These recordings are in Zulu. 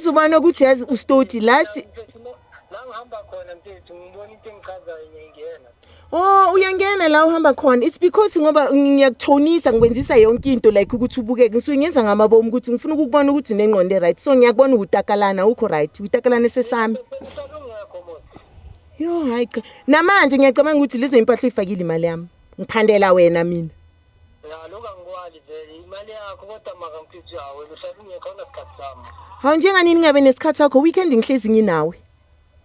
uzubona ukuthi yazi ustoti la ngihamba khona mfethu ngibona into engichazayo ngiyangena. Oh uyangena la uhamba khona. It's because ngoba ngiyakuthonisa ngikwenzisa yonke into like ukuthi ubukeke. Ngisuke ngenza ngamabomu ukuthi ngifuna ukubona ukuthi unengqondo right. So ngiyakubona utakalana ukho right. Utakalana sesami. Yo hayi cha. Namanje ngiyacabanga ukuthi lezo impahla ifakile imali yami. Ngiphandela wena mina. Ya lokho angikwali vele imali yakho kodwa maka mfethu yawe uhlala ungekho nasikhathi sami. Hawu njenganini ngabe nesikhathi sakho weekend ngihlezi nginawe.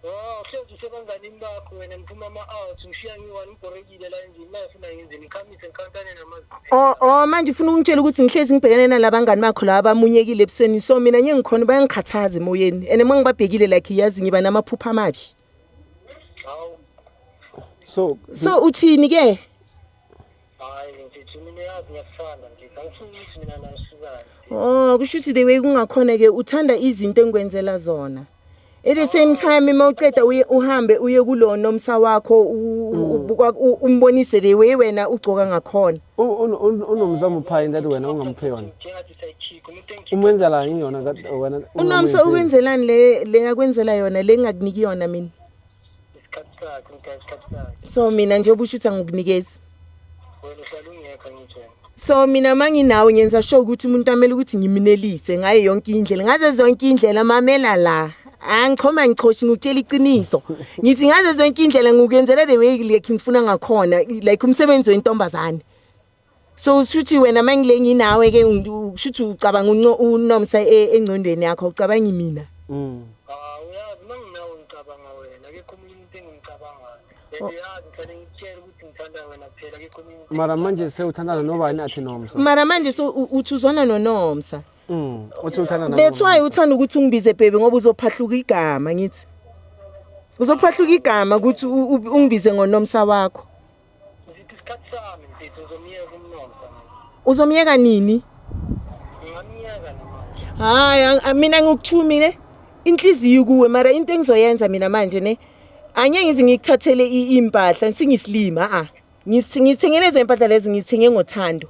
Oh hlezi sebanganini bakho wena ngiphuma ama-out ngishiya ngiwani ngibhorekile la endlini mayefuna ngenze ngikhamise ngikhansane namazi. Oh manje ufuna ungitshela ukuthi ngihlezi ngibhekane nalabangani bakho laba amunyekile ebusweni so mina ngeke ngikhona bayangikhathaza emoyeni ene mangibabhekile like yazi ngiba namaphupha amabi. Hawu. So uthini ke? Hayi ngithi mina yazi ngiyafana nje angifuni ukuthi mina nasizane. Oh kusho ukuthi the way kungakhona ke uthanda izinto engikwenzela zona. At the same time mawuceda uhambe uye kulona nomsa wakho umbonise the way wena ugcoka ngakhona. Unomzamo uphayi ndathi wena ungamphe yona. Umenza la ngiyona wena. Unomsa ukwenzelani le yakwenzela yona le ngakuniki yona mina. So mina nje obusho ukuthi angikunikezi. Wena uhlala ungekho ngithe. So mina manginawe ngenza sure ukuthi umuntu amele ukuthi ngiminelise ngaye yonke indlela. Ngaze zonke indlela mamela la. Angichoma ngichoshi ngikutshela iqiniso. Ngithi ngaze zonke indlela ngikuyenzela the way like ngifuna ngakhona like umsebenzi wentombazane. So shuthi wena mangile nginawe ke ushuthi ucabanga unomsa engcondweni yakho ucabanga mina. Uyazi manginawe ngicabanga wena akekho umuntu engicabanga. Yazi ngithanda ngitshela ukuthi ngithanda wena kuphela akekho umuntu. Mara manje sewuthandana nobani athi nomsa. Mara manje so uthuzona nonomsa. Uthi uthanda nami. That's why uthanda ukuthi ungibize baby ngoba uzophahluka igama ngithi. Uzophahluka igama ukuthi ungibize ngonomsa wakho. Ngithi isikhathi sami mfethu uzomiyeka umnomsa. Uzomiyeka nini? Ngamiyeka namanje. Hayi mina ngikuthumile inhliziyo kuwe mara into engizoyenza mina manje ne angeke ngize ngikuthathele impahla singislima ngithengele lezo impahla lezi ngithenge ngothando.